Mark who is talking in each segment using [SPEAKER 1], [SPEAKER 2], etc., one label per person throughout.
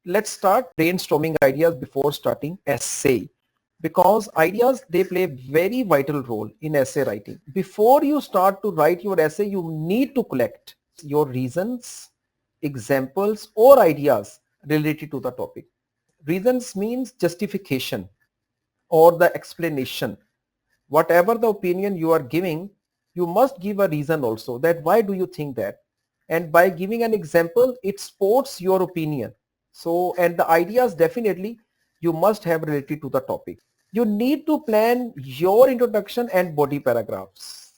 [SPEAKER 1] let's start brainstorming ideas before starting essay, because ideas, they play a very vital role in essay writing. Before you start to write your essay, you need to collect your reasons, examples or ideas related to the topic. Reasons means justification or the explanation. Whatever the opinion you are giving, you must give a reason also, that why do you think that, and by giving an example it supports your opinion. So, and the ideas definitely you must have related to the topic. You need to plan your introduction and body paragraphs.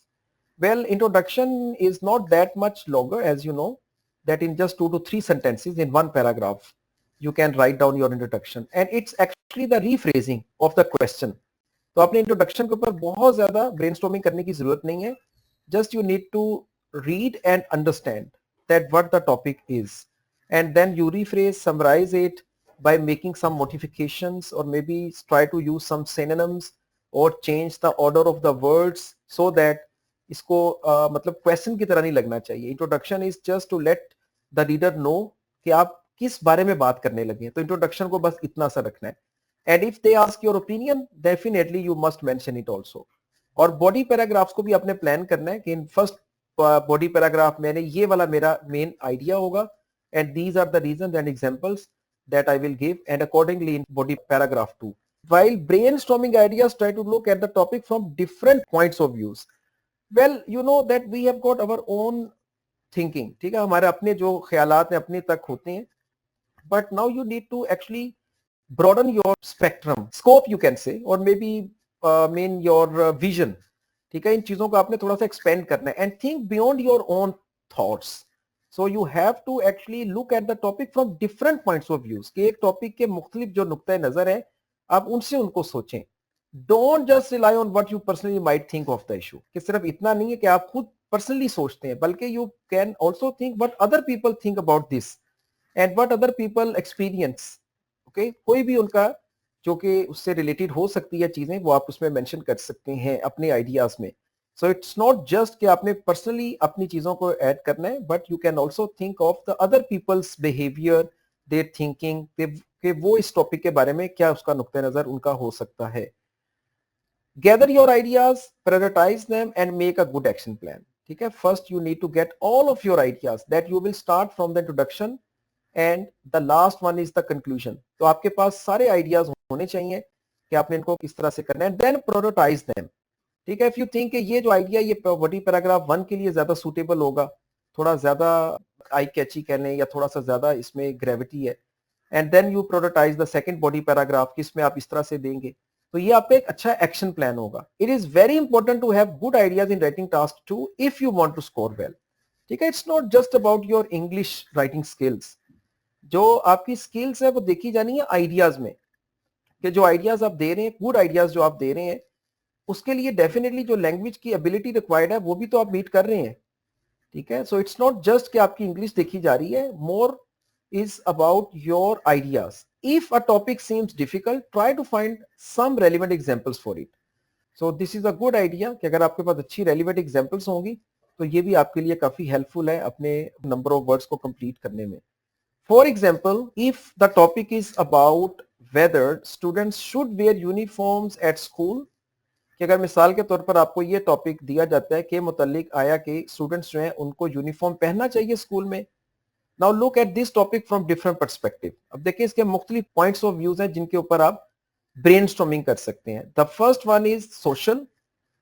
[SPEAKER 1] Well, introduction is not that much longer, as you know, that in just 2 to 3 sentences in one paragraph you can write down your introduction, and it's actually the rephrasing of the question. तो अपने introduction के ऊपर बहुत ज्यादा brainstorming करने की जरूरत नहीं है. Just you need to read and understand that what the topic is, and then you rephrase, summarize it by making some modifications, or maybe try to use some synonyms or change the order of the words, so that इसको मतलब question की तरह नहीं लगना चाहिए. Introduction is just to let the reader know कि आप किस बारे में बात करने लगे. तो इंट्रोडक्शन को बस इतना सा रखना है. And if they ask your opinion, definitely you must mention it also. और बॉडी पैराग्राफ्स को भी अपने प्लान करना है कि इन फर्स्ट बॉडी पैराग्राफ मैंने ये वाला मेरा मेन आइडिया होगा, and these are the reasons and examples that I will give, and accordingly in body paragraph 2. While brainstorming ideas, try to look at the topic from different points of views. Well, you know that we have got our own thinking. ठीक है, हमारे अपने जो ख्यालात हैं अपने तक होते हैं, but now you need to actually broaden your spectrum, scope you can say, or maybe mean your vision. ठीक है, इन चीजों को आपने थोड़ा सा एक्सपेंड करना है, and think beyond your own thoughts. So you have to actually look at the topic from different points of views, कि एक टॉपिक के मुख्तलिफ जो नुक्ते नजर है आप उनसे उनको सोचें. Don't just rely on what you personally might think of the issue. कि सिर्फ इतना नहीं है कि आप खुद पर्सनली सोचते हैं, बल्कि you can also think what other people think about this and what other people experience. Okay, कोई भी उनका जो कि उससे रिलेटेड हो सकती है चीजें, वो आप उसमें मेंशन कर सकते हैं अपने आइडियाज में. सो इट्स नॉट जस्ट कि आपने पर्सनली अपनी चीजों को ऐड करना है, but you can also think of the other peoples behaviour, there thinking, कि वो इस टॉपिक के बारे में क्या उसका नुक्ता नजर उनका हो सकता है. Gather your ideas, prioritize them and make a good action plan. ठीक है, first you need to get all of your ideas that you will start from the introduction and the last one is the conclusion. तो आपके पास सारे ideas होने चाहिए कि आपने इनको किस तरह से करना है, देन प्रायोरिटाइज देम. ठीक है, इफ यू थिंक ये जो आइडिया ये बॉडी पैराग्राफ 1 के लिए ज्यादा सूटेबल होगा, थोड़ा ज्यादा आई कैची कहने, या थोड़ा सा ज्यादा इसमें ग्रेविटी है, and then you prioritize the second body paragraph किसमें आप इस तरह से देंगे, तो ये आपका एक अच्छा एक्शन प्लान होगा. It is very important to have good ideas in writing task 2 if you want to score well. ठीक है, it's not just about your English writing skills. जो आपकी स्किल्स है वो देखी जानी है आइडियाज में, कि जो आइडियाज आप दे रहे हैं, गुड आइडियाज जो आप दे रहे हैं, उसके लिए डेफिनेटली जो लैंग्वेज की एबिलिटी रिक्वायर्ड है वो भी तो आप मीट कर रहे हैं. ठीक है, सो इट्स नॉट जस्ट कि आपकी इंग्लिश देखी जा रही है, more is about your ideas. If a topic seems difficult, try to find some relevant examples for it. So this is a good idea कि अगर आपके पास अच्छी रेलिवेंट एग्जांपल्स होंगी तो ये भी आपके लिए काफी हेल्पफुल है अपने नंबर ऑफ वर्ड्स को कंप्लीट करने में. For example, if the topic is about whether students should wear uniforms at school, कि अगर मिसाल के तौर पर आपको ये टॉपिक दिया जाता है कि मुतल्लिक आया कि स्टूडेंट्स जो हैं उनको यूनिफॉर्म पहनना चाहिए स्कूल में. Now look at this topic from different perspective. अब देखिए इसके मुख्तलिफ पॉइंट्स ऑफ व्यूज हैं जिनके ऊपर आप ब्रेनस्टॉर्मिंग कर सकते हैं. The first one is social,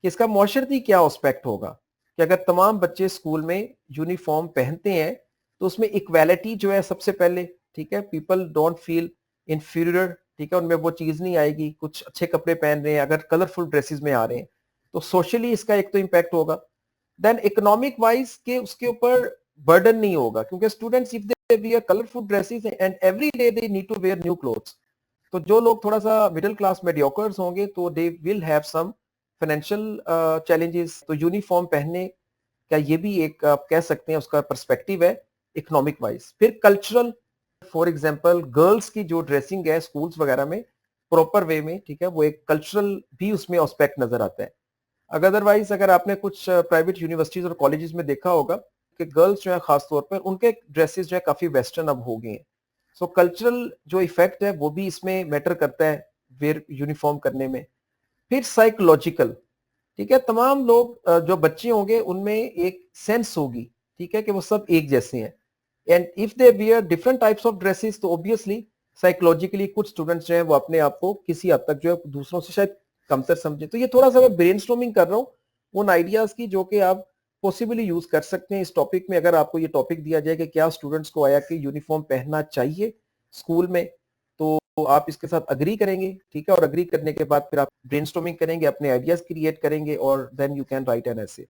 [SPEAKER 1] इसका मुआशरती क्या एस्पेक्ट होगा, कि अगर तमाम बच्चे स्कूल में यूनिफॉर्म पहनते हैं तो उसमें इक्वालिटी जो है सबसे पहले. ठीक है, पीपल डोंट फील इंफीरियर. ठीक है, उनमें वो चीज नहीं आएगी, कुछ अच्छे कपड़े पहन रहे हैं, अगर कलरफुल ड्रेसेस में आ रहे हैं तो सोशली इसका एक तो इम्पैक्ट होगा. देन इकोनॉमिक वाइज के उसके ऊपर बर्डन नहीं होगा, क्योंकि students if they wear colourful dresses and every day they need to wear new clothes, तो जो लोग थोड़ा सा मिडिल क्लास मेडियोकर्स होंगे तो they will have some financial challenges. तो यूनिफॉर्म पहनने का ये भी एक आप कह सकते हैं उसका पर्सपेक्टिव है इकोनॉमिक वाइज. फिर कल्चरल, फॉर एग्जांपल गर्ल्स की जो ड्रेसिंग है स्कूल्स वगैरह में प्रॉपर वे में, ठीक है, वो एक कल्चरल भी उसमें एस्पेक्ट नजर आता है. अदरवाइज अगर आपने कुछ प्राइवेट यूनिवर्सिटीज और कॉलेजेस में देखा होगा कि गर्ल्स जो है खास तौर पर उनके ड्रेसेस जो है काफी वेस्टर्न अब हो गए हैं. सो कल्चरल जो इफेक्ट है वो भी इसमें मैटर करता है वेयर यूनिफॉर्म करने में। फिर साइकोलॉजिकल, ठीक है, तमाम लोग जो बच्चे होंगे उनमें एक सेंस होगी, ठीक है, कि वो सब एक जैसे हैं, and if they wear different types of dresses तो ऑब्वियसली साइकोलॉजिकली कुछ स्टूडेंट्स जो है वो अपने आप को किसी हद तक जो है दूसरों से शायद कमतर समझे। तो ये थोड़ा सा मैं ब्रेनस्टॉर्मिंग कर रहा हूँ उन आइडियाज की जो कि आप पॉसिबली यूज कर सकते हैं इस टॉपिक में। अगर आपको ये टॉपिक दिया जाए कि क्या स्टूडेंट्स को आया कि यूनिफॉर्म पहनना चाहिए स्कूल में, तो आप इसके साथ अग्री करेंगे, ठीक है, और अग्री करने के बाद फिर आप ब्रेनस्टॉर्मिंग करेंगे, अपने आइडियाज क्रिएट करेंगे और then you can write an essay.